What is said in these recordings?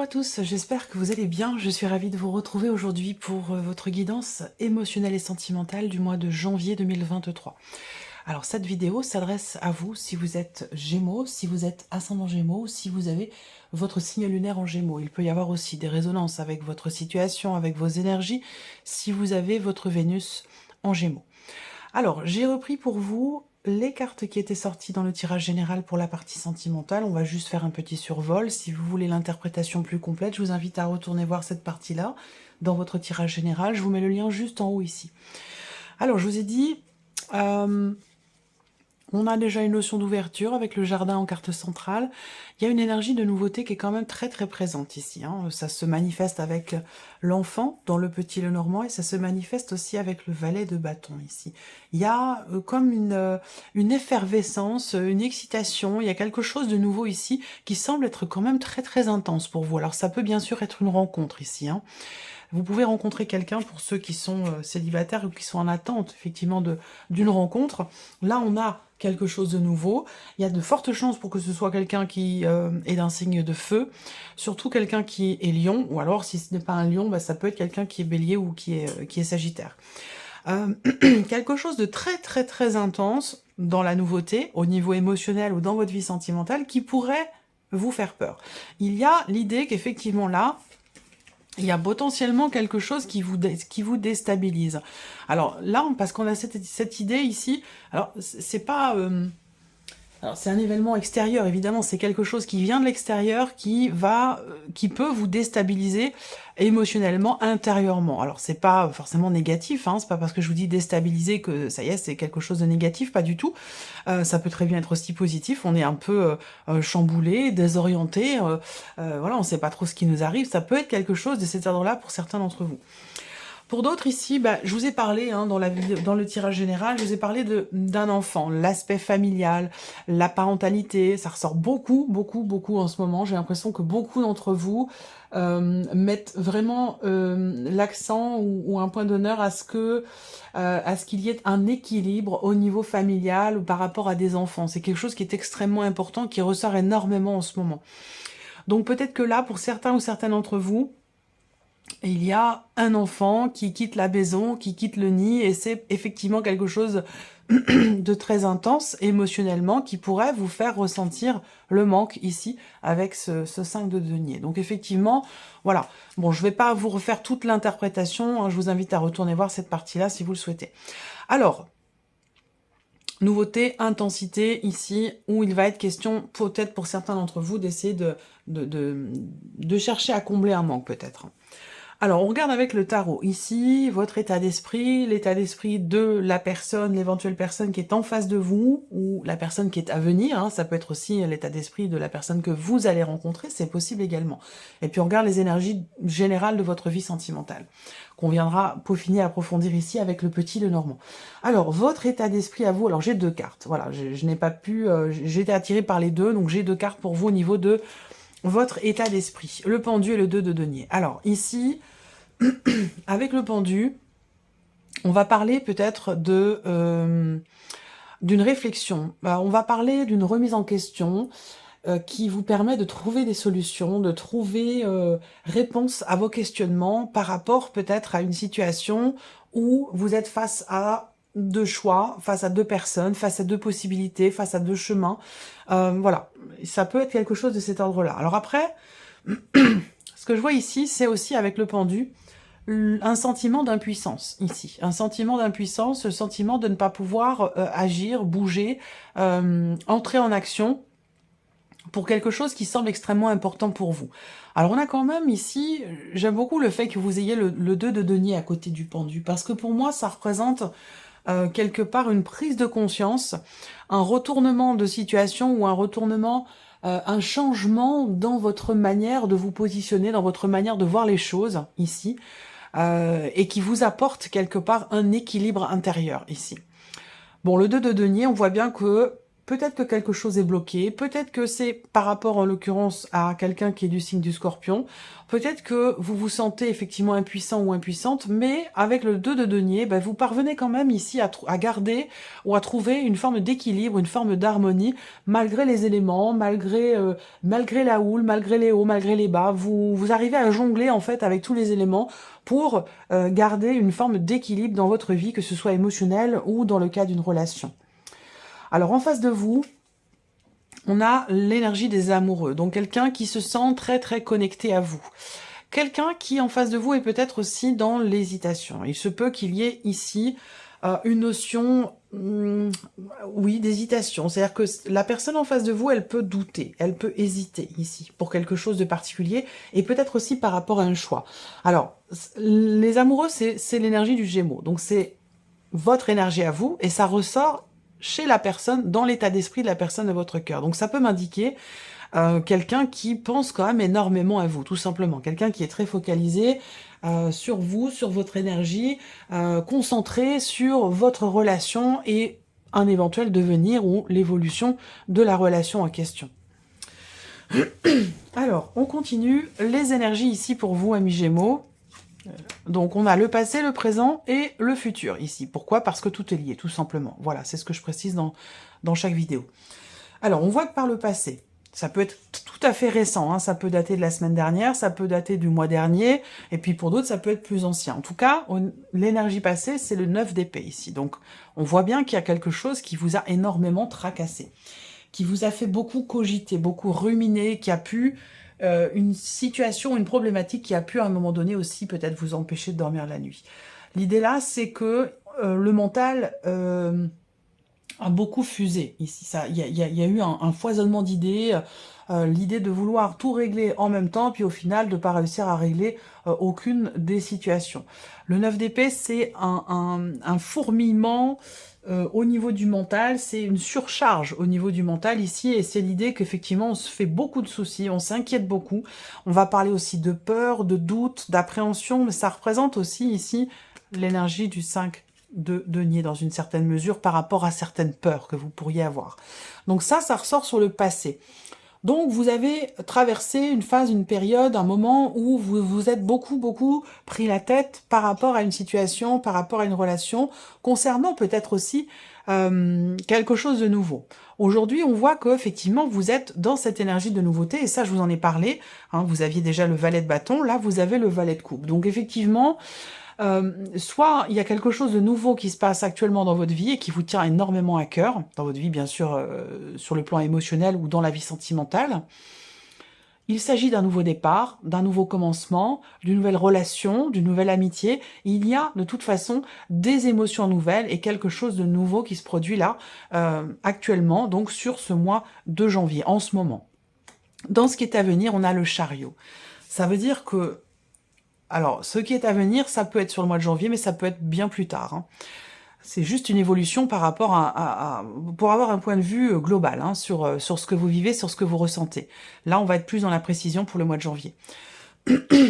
à tous, j'espère que vous allez bien. Je suis ravie de vous retrouver aujourd'hui pour votre guidance émotionnelle et sentimentale du mois de janvier 2023. Alors cette vidéo s'adresse à vous si vous êtes Gémeaux, si vous êtes ascendant Gémeaux, si vous avez votre signe lunaire en Gémeaux. Il peut y avoir aussi des résonances avec votre situation, avec vos énergies, si vous avez votre Vénus en Gémeaux. Alors, j'ai repris pour vous les cartes qui étaient sorties dans le tirage général pour la partie sentimentale. On va juste faire un petit survol. Si vous voulez l'interprétation plus complète, je vous invite à retourner voir cette partie-là dans votre tirage général. Je vous mets le lien juste en haut ici. Alors, je vous ai dit, on a déjà une notion d'ouverture avec le jardin en carte centrale. Il y a une énergie de nouveauté qui est quand même très très présente ici. Ça se manifeste avec l'enfant dans le petit Lenormand et ça se manifeste aussi avec le valet de bâton ici. Il y a comme une effervescence, une excitation, il y a quelque chose de nouveau ici qui semble être quand même très très intense pour vous. Alors ça peut bien sûr être une rencontre ici. Vous pouvez rencontrer quelqu'un pour ceux qui sont célibataires ou qui sont en attente effectivement d'une rencontre. Là, on a quelque chose de nouveau. Il y a de fortes chances pour que ce soit quelqu'un qui est d'un signe de feu, surtout quelqu'un qui est lion, ou alors si ce n'est pas un lion, bah, ça peut être quelqu'un qui est bélier ou qui est sagittaire. Quelque chose de très très très intense dans la nouveauté, au niveau émotionnel ou dans votre vie sentimentale, qui pourrait vous faire peur. Il y a l'idée qu'effectivement là, il y a potentiellement quelque chose qui vous déstabilise. Alors là, parce qu'on a cette idée ici, alors c'est pas... alors c'est un événement extérieur, évidemment, c'est quelque chose qui vient de l'extérieur, qui peut vous déstabiliser émotionnellement, intérieurement. Alors c'est pas forcément négatif, c'est pas parce que je vous dis déstabiliser que ça y est, c'est quelque chose de négatif, pas du tout. Ça peut très bien être aussi positif, on est un peu chamboulé, désorienté, voilà, on sait pas trop ce qui nous arrive, ça peut être quelque chose de cet ordre-là pour certains d'entre vous. Pour d'autres ici, je vous ai parlé dans le tirage général, je vous ai parlé d'un enfant, l'aspect familial, la parentalité, ça ressort beaucoup, beaucoup, beaucoup en ce moment. J'ai l'impression que beaucoup d'entre vous mettent vraiment l'accent ou un point d'honneur à ce qu'il y ait un équilibre au niveau familial ou par rapport à des enfants. C'est quelque chose qui est extrêmement important, qui ressort énormément en ce moment. Donc peut-être que là, pour certains ou certaines d'entre vous, il y a un enfant qui quitte la maison, qui quitte le nid, et c'est effectivement quelque chose de très intense émotionnellement qui pourrait vous faire ressentir le manque ici avec ce 5 de denier. Donc effectivement, voilà. Bon, je ne vais pas vous refaire toute l'interprétation, je vous invite à retourner voir cette partie-là si vous le souhaitez. Alors, nouveauté, intensité ici, où il va être question, peut-être pour certains d'entre vous, d'essayer de chercher à combler un manque peut-être. Alors, on regarde avec le tarot. Ici, votre état d'esprit, l'état d'esprit de la personne, l'éventuelle personne qui est en face de vous, ou la personne qui est à venir. Ça peut être aussi l'état d'esprit de la personne que vous allez rencontrer, c'est possible également. Et puis, on regarde les énergies générales de votre vie sentimentale, qu'on viendra peaufiner, approfondir ici avec le petit Lenormand. Alors, votre état d'esprit à vous, alors j'ai deux cartes. Voilà, je n'ai pas pu... j'ai été attirée par les deux, donc j'ai deux cartes pour vous au niveau de votre état d'esprit. Le pendu et le 2 de denier. Alors, ici... avec le pendu, on va parler peut-être d'une réflexion. On va parler d'une remise en question qui vous permet de trouver des solutions, de trouver réponse à vos questionnements par rapport peut-être à une situation où vous êtes face à deux choix, face à deux personnes, face à deux possibilités, face à deux chemins. Voilà, ça peut être quelque chose de cet ordre-là. Alors après, ce que je vois ici, c'est aussi avec le pendu, un sentiment d'impuissance ici, un sentiment d'impuissance, le sentiment de ne pas pouvoir agir, bouger, entrer en action pour quelque chose qui semble extrêmement important pour vous. Alors on a quand même ici, j'aime beaucoup le fait que vous ayez le 2 de denier à côté du pendu, parce que pour moi ça représente quelque part une prise de conscience, un retournement de situation ou un retournement, un changement dans votre manière de vous positionner, dans votre manière de voir les choses ici, et qui vous apporte quelque part un équilibre intérieur ici. Bon, le 2 de denier, on voit bien que peut-être que quelque chose est bloqué, peut-être que c'est par rapport en l'occurrence à quelqu'un qui est du signe du Scorpion, peut-être que vous vous sentez effectivement impuissant ou impuissante, mais avec le 2 de denier, ben, vous parvenez quand même ici à garder ou à trouver une forme d'équilibre, une forme d'harmonie, malgré les éléments, malgré la houle, malgré les hauts, malgré les bas, vous arrivez à jongler en fait avec tous les éléments pour garder une forme d'équilibre dans votre vie, que ce soit émotionnel ou dans le cas d'une relation. Alors en face de vous, on a l'énergie des amoureux, donc quelqu'un qui se sent très très connecté à vous. Quelqu'un qui en face de vous est peut-être aussi dans l'hésitation. Il se peut qu'il y ait ici une notion, oui, d'hésitation. C'est-à-dire que la personne en face de vous, elle peut douter, elle peut hésiter ici pour quelque chose de particulier et peut-être aussi par rapport à un choix. Alors, les amoureux, c'est l'énergie du Gémeaux. Donc c'est votre énergie à vous et ça ressort chez la personne, dans l'état d'esprit de la personne de votre cœur. Donc ça peut m'indiquer quelqu'un qui pense quand même énormément à vous, tout simplement. Quelqu'un qui est très focalisé sur vous, sur votre énergie, concentré sur votre relation et un éventuel devenir ou l'évolution de la relation en question. Alors, on continue. Les énergies ici pour vous, amis Gémeaux. Donc on a le passé, le présent et le futur ici. Pourquoi? Parce que tout est lié, tout simplement. Voilà, c'est ce que je précise dans chaque vidéo. Alors, on voit que par le passé, ça peut être tout à fait récent, hein, ça peut dater de la semaine dernière, ça peut dater du mois dernier, et puis pour d'autres, ça peut être plus ancien. En tout cas, l'énergie passée, c'est le 9 d'épée ici. Donc, on voit bien qu'il y a quelque chose qui vous a énormément tracassé, qui vous a fait beaucoup cogiter, beaucoup ruminer, qui a pu... une situation, une problématique qui a pu à un moment donné aussi peut-être vous empêcher de dormir la nuit. L'idée là, c'est que le mental a beaucoup fusé ici. Il y a eu un foisonnement d'idées, l'idée de vouloir tout régler en même temps, puis au final de ne pas réussir à régler aucune des situations. Le 9 d'épée, c'est un fourmillement au niveau du mental, c'est une surcharge au niveau du mental ici, et c'est l'idée qu'effectivement on se fait beaucoup de soucis, on s'inquiète beaucoup, on va parler aussi de peur, de doute, d'appréhension, mais ça représente aussi ici l'énergie du 5 de denier dans une certaine mesure par rapport à certaines peurs que vous pourriez avoir. Donc ça ressort sur le passé. Donc vous avez traversé une phase, une période, un moment où vous vous êtes beaucoup pris la tête par rapport à une situation, par rapport à une relation, concernant peut-être aussi quelque chose de nouveau. Aujourd'hui, on voit qu'effectivement, vous êtes dans cette énergie de nouveauté, et ça, je vous en ai parlé, hein, vous aviez déjà le valet de bâton, là, vous avez le valet de coupe. Donc effectivement, soit il y a quelque chose de nouveau qui se passe actuellement dans votre vie et qui vous tient énormément à cœur, dans votre vie bien sûr sur le plan émotionnel ou dans la vie sentimentale. Il s'agit d'un nouveau départ, d'un nouveau commencement, d'une nouvelle relation, d'une nouvelle amitié. Il y a de toute façon des émotions nouvelles et quelque chose de nouveau qui se produit là actuellement, donc sur ce mois de janvier, en ce moment. Dans ce qui est à venir, on a le chariot. Ça veut dire que alors, ce qui est à venir, ça peut être sur le mois de janvier, mais ça peut être bien plus tard. Hein. C'est juste une évolution par rapport pour avoir un point de vue global hein, sur ce que vous vivez, sur ce que vous ressentez. Là, on va être plus dans la précision pour le mois de janvier.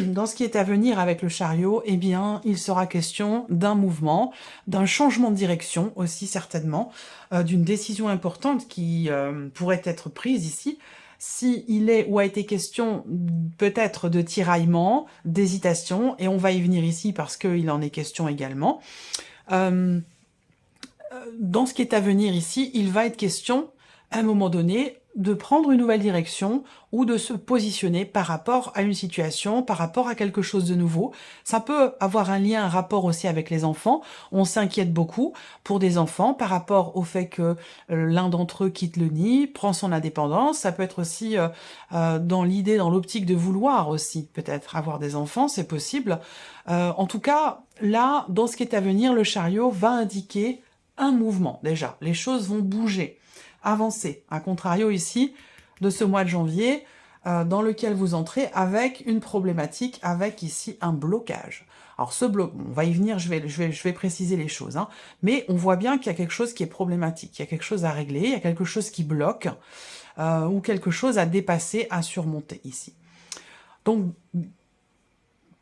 Dans ce qui est à venir avec le chariot, eh bien, il sera question d'un mouvement, d'un changement de direction aussi certainement, d'une décision importante qui pourrait être prise ici, s'il est ou a été question peut-être de tiraillement, d'hésitation, et on va y venir ici parce qu'il en est question également. Dans ce qui est à venir ici, il va être question, à un moment donné, de prendre une nouvelle direction ou de se positionner par rapport à une situation, par rapport à quelque chose de nouveau. Ça peut avoir un lien, un rapport aussi avec les enfants. On s'inquiète beaucoup pour des enfants par rapport au fait que l'un d'entre eux quitte le nid, prend son indépendance. Ça peut être aussi dans l'idée, dans l'optique de vouloir aussi peut-être avoir des enfants, c'est possible. En tout cas, là, dans ce qui est à venir, le chariot va indiquer un mouvement déjà. Les choses vont bouger, avancer. A contrario ici, de ce mois de janvier, dans lequel vous entrez avec une problématique, avec ici un blocage. Alors ce bloc, on va y venir, je vais préciser les choses, hein, mais on voit bien qu'il y a quelque chose qui est problématique, il y a quelque chose à régler, il y a quelque chose qui bloque, ou quelque chose à dépasser, à surmonter ici. Donc,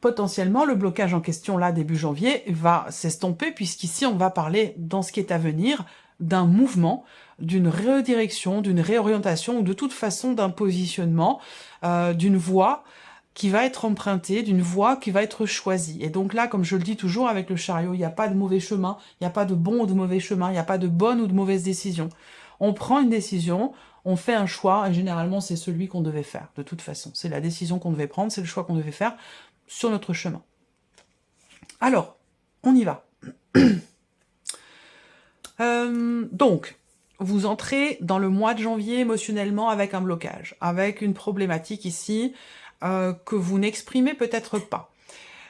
potentiellement, le blocage en question, là, début janvier, va s'estomper, puisqu'ici, on va parler, dans ce qui est à venir, d'un mouvement, d'une redirection, d'une réorientation, ou de toute façon d'un positionnement, d'une voie qui va être empruntée, d'une voie qui va être choisie. Et donc là, comme je le dis toujours avec le chariot, il n'y a pas de mauvais chemin, il n'y a pas de bon ou de mauvais chemin, il n'y a pas de bonne ou de mauvaise décision. On prend une décision, on fait un choix, et généralement c'est celui qu'on devait faire, de toute façon. C'est la décision qu'on devait prendre, c'est le choix qu'on devait faire sur notre chemin. Alors, on y va. Donc, vous entrez dans le mois de janvier émotionnellement avec un blocage, avec une problématique ici que vous n'exprimez peut-être pas,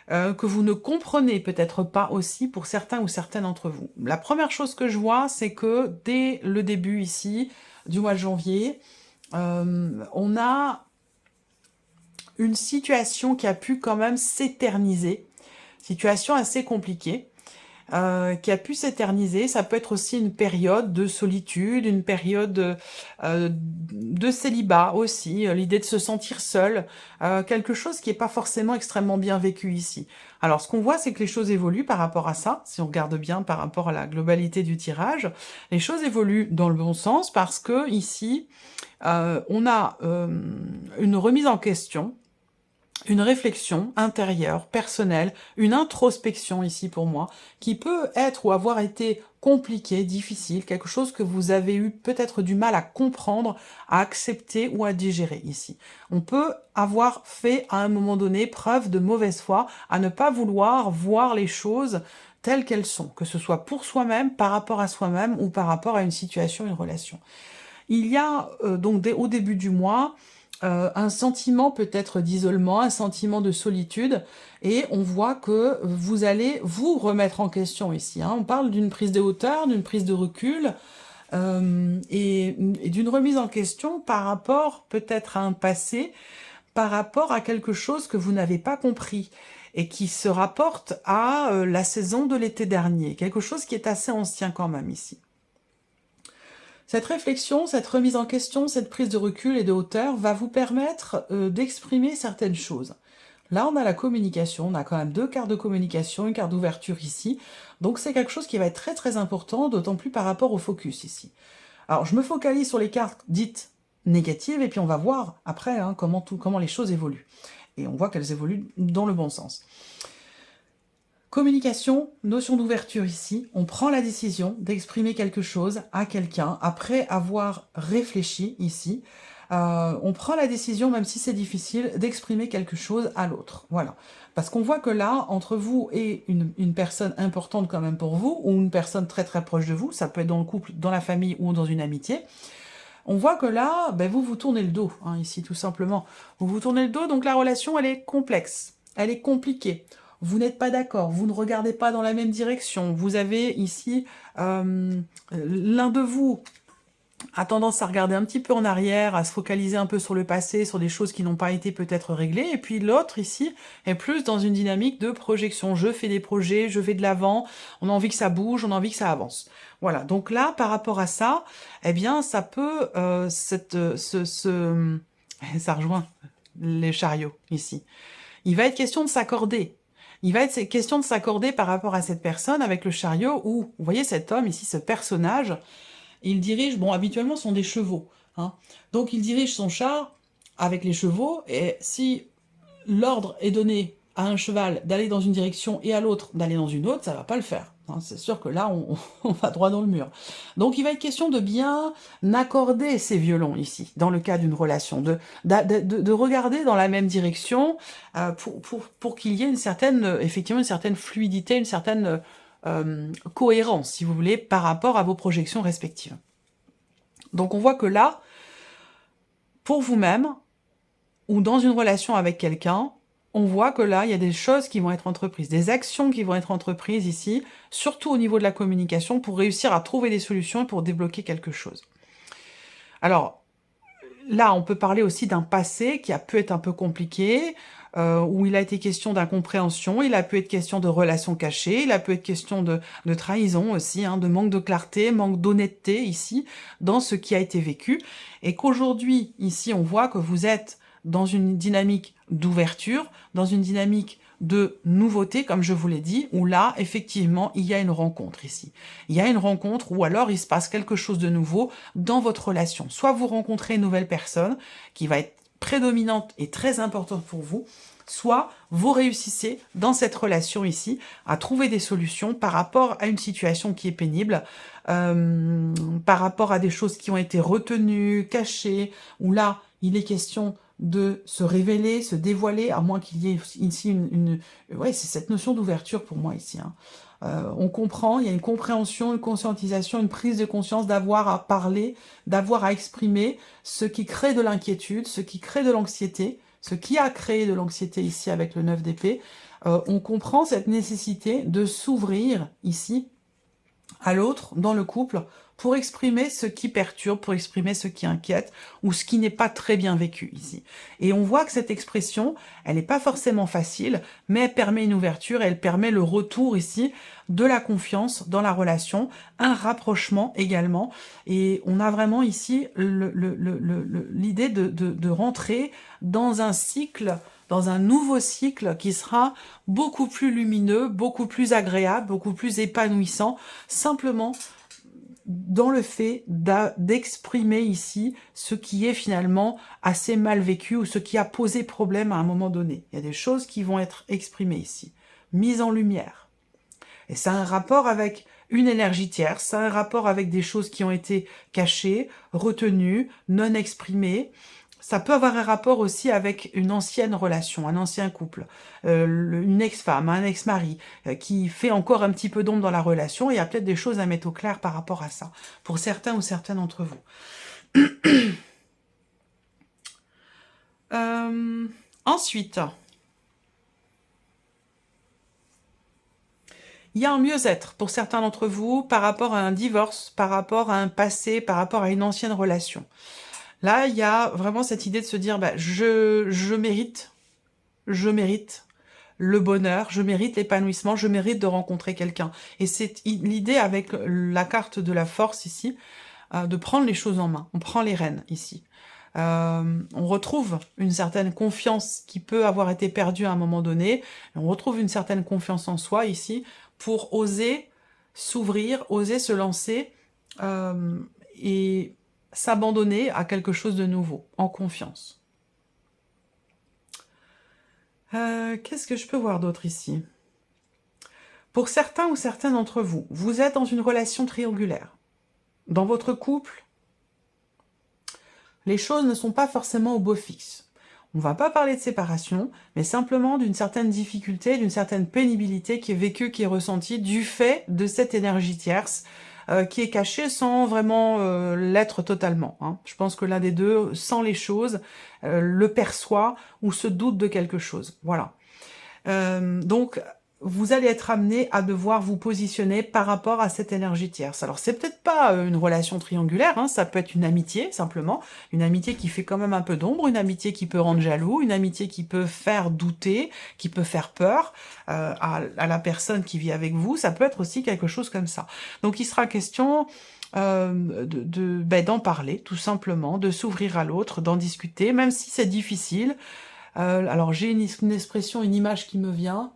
que vous ne comprenez peut-être pas aussi pour certains ou certaines d'entre vous. La première chose que je vois, c'est que dès le début ici du mois de janvier, on a une situation qui a pu quand même s'éterniser, situation assez compliquée, qui a pu s'éterniser. Ça peut être aussi une période de solitude, une période de célibat aussi, l'idée de se sentir seul, quelque chose qui n'est pas forcément extrêmement bien vécu ici. Alors ce qu'on voit, c'est que les choses évoluent par rapport à ça, si on regarde bien par rapport à la globalité du tirage, les choses évoluent dans le bon sens parce que ici, on a une remise en question, une réflexion intérieure, personnelle, une introspection ici pour moi, qui peut être ou avoir été compliquée, difficile, quelque chose que vous avez eu peut-être du mal à comprendre, à accepter ou à digérer ici. On peut avoir fait à un moment donné preuve de mauvaise foi, à ne pas vouloir voir les choses telles qu'elles sont, que ce soit pour soi-même, par rapport à soi-même ou par rapport à une situation, une relation. Il y a donc au début du mois, un sentiment peut-être d'isolement, un sentiment de solitude, et on voit que vous allez vous remettre en question ici. Hein. On parle d'une prise de hauteur, d'une prise de recul, et d'une remise en question par rapport peut-être à un passé, par rapport à quelque chose que vous n'avez pas compris, et qui se rapporte à la saison de l'été dernier, quelque chose qui est assez ancien quand même ici. Cette réflexion, cette remise en question, cette prise de recul et de hauteur va vous permettre d'exprimer certaines choses. Là, on a la communication, on a quand même 2 cartes de communication, une carte d'ouverture ici, donc c'est quelque chose qui va être très très important, d'autant plus par rapport au focus ici. Alors, je me focalise sur les cartes dites négatives, et puis on va voir après hein, comment les choses évoluent. Et on voit qu'elles évoluent dans le bon sens. Communication, notion d'ouverture ici, on prend la décision d'exprimer quelque chose à quelqu'un après avoir réfléchi ici. On prend la décision, même si c'est difficile, d'exprimer quelque chose à l'autre. Voilà. Parce qu'on voit que là, entre vous et une personne importante quand même pour vous, ou une personne très très proche de vous, ça peut être dans le couple, dans la famille ou dans une amitié, on voit que là, ben, vous vous tournez le dos, hein, ici tout simplement. Vous vous tournez le dos, donc la relation, elle est complexe, elle est compliquée. Vous n'êtes pas d'accord, vous ne regardez pas dans la même direction. Vous avez ici, l'un de vous a tendance à regarder un petit peu en arrière, à se focaliser un peu sur le passé, sur des choses qui n'ont pas été peut-être réglées, et puis l'autre ici est plus dans une dynamique de projection. Je fais des projets, je vais de l'avant, on a envie que ça bouge, on a envie que ça avance. Voilà, donc là, par rapport à ça, eh bien, ça peut, ça rejoint les chariots ici. Il va être question de s'accorder. Il va être question de s'accorder par rapport à cette personne avec le chariot où, vous voyez cet homme ici, ce personnage, il dirige, bon, habituellement, ce sont des chevaux. Hein. Donc, il dirige son char avec les chevaux, et si l'ordre est donné à un cheval d'aller dans une direction et à l'autre d'aller dans une autre, ça va pas le faire. Hein. C'est sûr que là, on va droit dans le mur. Donc, il va être question de bien accorder ces violons ici, dans le cas d'une relation, de regarder dans la même direction pour qu'il y ait une certaine, effectivement, une certaine fluidité, une certaine cohérence, si vous voulez, par rapport à vos projections respectives. Donc on voit que là, pour vous-même, ou dans une relation avec quelqu'un, on voit que là, il y a des choses qui vont être entreprises, des actions qui vont être entreprises ici, surtout au niveau de la communication, pour réussir à trouver des solutions et pour débloquer quelque chose. Alors, là, on peut parler aussi d'un passé qui a pu être un peu compliqué, où il a été question d'incompréhension, il a pu être question de relations cachées, il a pu être question de trahison aussi, hein, de manque de clarté, manque d'honnêteté ici, dans ce qui a été vécu, et qu'aujourd'hui, ici, on voit que vous êtes dans une dynamique d'ouverture, dans une dynamique de nouveauté, comme je vous l'ai dit, où là, effectivement, il y a une rencontre ici. Il y a une rencontre ou alors il se passe quelque chose de nouveau dans votre relation. Soit vous rencontrez une nouvelle personne qui va être prédominante et très importante pour vous, soit vous réussissez dans cette relation ici à trouver des solutions par rapport à une situation qui est pénible, par rapport à des choses qui ont été retenues, cachées, où là, il est question de se révéler, se dévoiler, à moins qu'il y ait ici ouais, c'est cette notion d'ouverture pour moi ici. Hein. On comprend, il y a une compréhension, une conscientisation, une prise de conscience d'avoir à parler, d'avoir à exprimer ce qui crée de l'inquiétude, ce qui crée de l'anxiété, ce qui a créé de l'anxiété ici avec le 9 d'épée. On comprend cette nécessité de s'ouvrir ici à l'autre dans le couple pour exprimer ce qui perturbe, pour exprimer ce qui inquiète ou ce qui n'est pas très bien vécu ici. Et on voit que cette expression, elle n'est pas forcément facile, mais elle permet une ouverture et elle permet le retour ici de la confiance dans la relation, un rapprochement également. Et on a vraiment ici l'idée de rentrer dans un cycle, dans un nouveau cycle qui sera beaucoup plus lumineux, beaucoup plus agréable, beaucoup plus épanouissant, simplement dans le fait d'exprimer ici ce qui est finalement assez mal vécu ou ce qui a posé problème à un moment donné. Il y a des choses qui vont être exprimées ici, mises en lumière. Et ça a un rapport avec une énergie tierce, ça a un rapport avec des choses qui ont été cachées, retenues, non exprimées. Ça peut avoir un rapport aussi avec une ancienne relation, un ancien couple, une ex-femme, un ex-mari, qui fait encore un petit peu d'ombre dans la relation. Il y a peut-être des choses à mettre au clair par rapport à ça, pour certains ou certaines d'entre vous. Ensuite, il y a un mieux-être pour certains d'entre vous par rapport à un divorce, par rapport à un passé, par rapport à une ancienne relation. Là, il y a vraiment cette idée de se dire, bah, je mérite le bonheur, je mérite l'épanouissement, je mérite de rencontrer quelqu'un. Et c'est l'idée avec la carte de la force ici, de prendre les choses en main. On prend les rênes ici. On retrouve une certaine confiance qui peut avoir été perdue à un moment donné. On retrouve une certaine confiance en soi ici pour oser s'ouvrir, oser se lancer et s'abandonner à quelque chose de nouveau, en confiance. Qu'est-ce que je peux voir d'autre ici? Pour certains ou certaines d'entre vous, vous êtes dans une relation triangulaire. Dans votre couple, les choses ne sont pas forcément au beau fixe. On ne va pas parler de séparation, mais simplement d'une certaine difficulté, d'une certaine pénibilité qui est vécue, qui est ressentie du fait de cette énergie tierce, qui est cachée sans vraiment l'être totalement. Hein. Je pense que l'un des deux sent les choses, le perçoit ou se doute de quelque chose. Voilà. Donc, vous allez être amené à devoir vous positionner par rapport à cette énergie tierce. Alors, c'est peut-être pas une relation triangulaire, hein, ça peut être une amitié, simplement. Une amitié qui fait quand même un peu d'ombre, une amitié qui peut rendre jaloux, une amitié qui peut faire douter, qui peut faire peur à la personne qui vit avec vous. Ça peut être aussi quelque chose comme ça. Donc, il sera question d'en parler, tout simplement, de s'ouvrir à l'autre, d'en discuter, même si c'est difficile. Alors, j'ai une expression, une image qui me vient.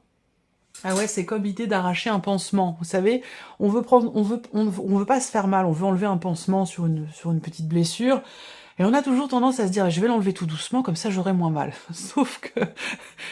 Ah ouais, c'est comme l'idée d'arracher un pansement. Vous savez, on veut pas se faire mal, on veut enlever un pansement sur une petite blessure. Et on a toujours tendance à se dire, je vais l'enlever tout doucement, comme ça j'aurai moins mal. Sauf que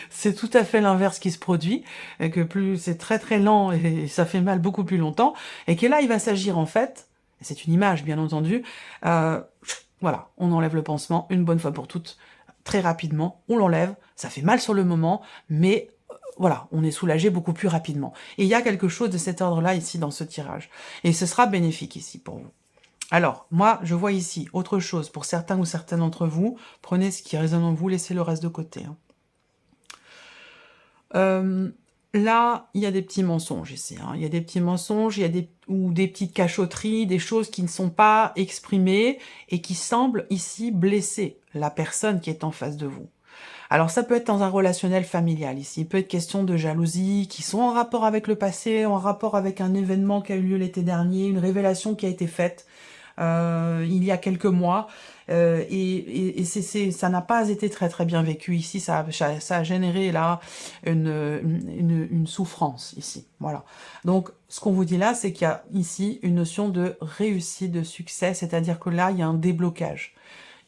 c'est tout à fait l'inverse qui se produit, et que plus c'est très très lent et ça fait mal beaucoup plus longtemps, et que là il va s'agir en fait, et c'est une image bien entendu, voilà, on enlève le pansement une bonne fois pour toutes, très rapidement, on l'enlève, ça fait mal sur le moment, mais voilà, on est soulagé beaucoup plus rapidement. Et il y a quelque chose de cet ordre-là ici dans ce tirage. Et ce sera bénéfique ici pour vous. Alors, moi, je vois ici autre chose. Pour certains ou certaines d'entre vous, prenez ce qui résonne en vous, laissez le reste de côté. Hein. Là, il y a des petits mensonges ici. Hein. Il y a des petits mensonges, il y a des petites cachotteries, des choses qui ne sont pas exprimées et qui semblent ici blesser la personne qui est en face de vous. Alors ça peut être dans un relationnel familial ici, il peut être question de jalousie, qui sont en rapport avec le passé, en rapport avec un événement qui a eu lieu l'été dernier, une révélation qui a été faite, il y a quelques mois, ça n'a pas été très très bien vécu ici, ça a généré là une souffrance ici, voilà. Donc ce qu'on vous dit là, c'est qu'il y a ici une notion de réussite, de succès, c'est-à-dire que là, il y a un déblocage.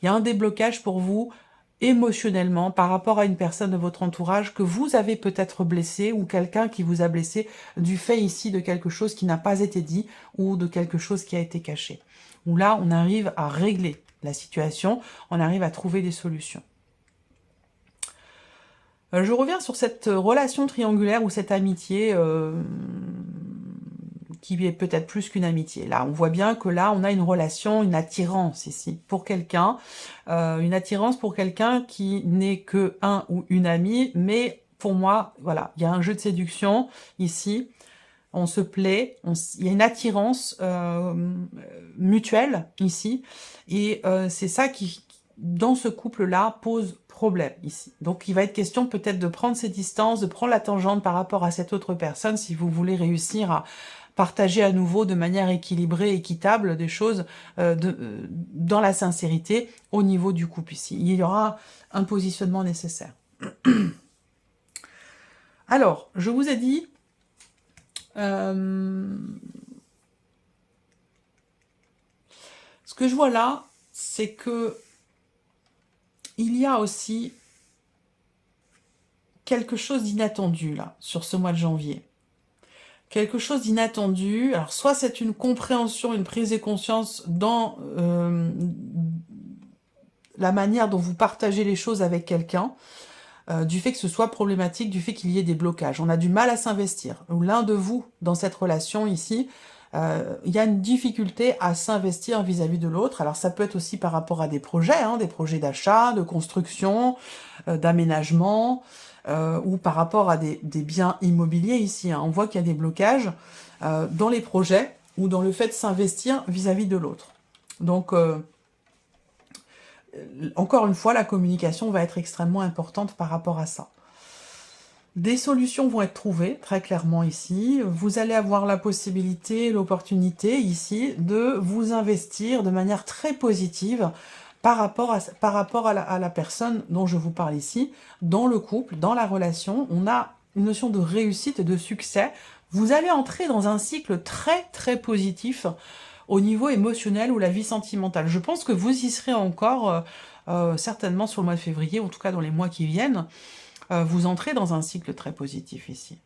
Il y a un déblocage pour vous émotionnellement par rapport à une personne de votre entourage que vous avez peut-être blessé ou quelqu'un qui vous a blessé du fait ici de quelque chose qui n'a pas été dit ou de quelque chose qui a été caché. Où là, on arrive à régler la situation, on arrive à trouver des solutions. Je reviens sur cette relation triangulaire ou cette amitié qui est peut-être plus qu'une amitié. Là, on voit bien que là, on a une relation, une attirance ici pour quelqu'un, une attirance pour quelqu'un qui n'est que un ou une amie, mais pour moi, voilà, il y a un jeu de séduction ici, on se plaît, il y a une attirance mutuelle ici, et c'est ça qui, dans ce couple-là, pose problème ici. Donc il va être question peut-être de prendre ses distances, de prendre la tangente par rapport à cette autre personne si vous voulez réussir à partager à nouveau de manière équilibrée, équitable des choses dans la sincérité au niveau du couple ici. Il y aura un positionnement nécessaire. Alors, je vous ai dit, ce que je vois là, c'est que il y a aussi quelque chose d'inattendu là, sur ce mois de janvier. Quelque chose d'inattendu, alors soit c'est une compréhension, une prise de conscience dans la manière dont vous partagez les choses avec quelqu'un, du fait que ce soit problématique, du fait qu'il y ait des blocages. On a du mal à s'investir. L'un de vous, dans cette relation ici, il y a une difficulté à s'investir vis-à-vis de l'autre. Alors ça peut être aussi par rapport à des projets d'achat, de construction, d'aménagement, ou par rapport à des biens immobiliers ici. On voit qu'il y a des blocages dans les projets ou dans le fait de s'investir vis-à-vis de l'autre. Donc, encore une fois, la communication va être extrêmement importante par rapport à ça. Des solutions vont être trouvées, très clairement ici. Vous allez avoir la possibilité, l'opportunité ici, de vous investir de manière très positive par rapport à la personne dont je vous parle ici. Dans le couple, dans la relation, on a une notion de réussite et de succès. Vous allez entrer dans un cycle très très positif au niveau émotionnel ou la vie sentimentale. Je pense que vous y serez encore certainement sur le mois de février, en tout cas dans les mois qui viennent. Vous entrez dans un cycle très positif ici,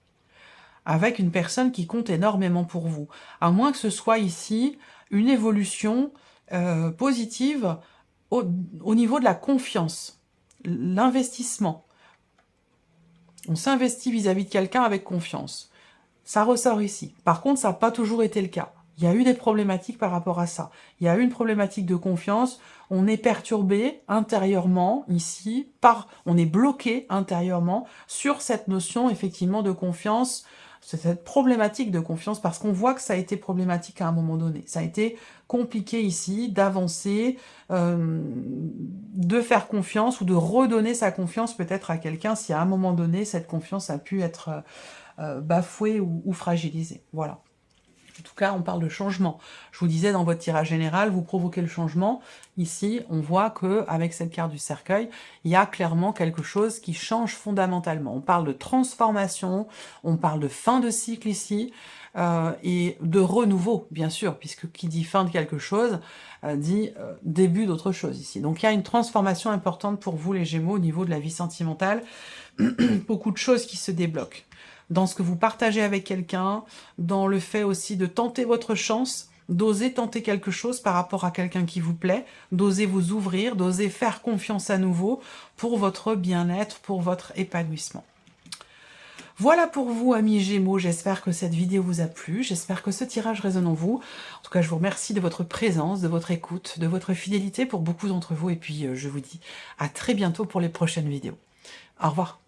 avec une personne qui compte énormément pour vous, à moins que ce soit ici une évolution positive au niveau de la confiance, l'investissement. On s'investit vis-à-vis de quelqu'un avec confiance. Ça ressort ici. Par contre, ça n'a pas toujours été le cas. Il y a eu des problématiques par rapport à ça. Il y a eu une problématique de confiance. On est perturbé intérieurement ici, on est bloqué intérieurement sur cette notion effectivement de confiance, cette problématique de confiance, parce qu'on voit que ça a été problématique à un moment donné. Ça a été compliqué ici d'avancer, de faire confiance ou de redonner sa confiance peut-être à quelqu'un si à un moment donné cette confiance a pu être bafouée ou fragilisée. Voilà. En tout cas, on parle de changement. Je vous disais, dans votre tirage général, vous provoquez le changement. Ici, on voit que avec cette carte du cercueil, il y a clairement quelque chose qui change fondamentalement. On parle de transformation, on parle de fin de cycle ici, et de renouveau, bien sûr, puisque qui dit fin de quelque chose, dit début d'autre chose ici. Donc il y a une transformation importante pour vous, les Gémeaux, au niveau de la vie sentimentale. Beaucoup de choses qui se débloquent dans ce que vous partagez avec quelqu'un, dans le fait aussi de tenter votre chance, d'oser tenter quelque chose par rapport à quelqu'un qui vous plaît, d'oser vous ouvrir, d'oser faire confiance à nouveau pour votre bien-être, pour votre épanouissement. Voilà pour vous, amis Gémeaux, j'espère que cette vidéo vous a plu, j'espère que ce tirage résonne en vous. En tout cas, je vous remercie de votre présence, de votre écoute, de votre fidélité pour beaucoup d'entre vous, et puis je vous dis à très bientôt pour les prochaines vidéos. Au revoir.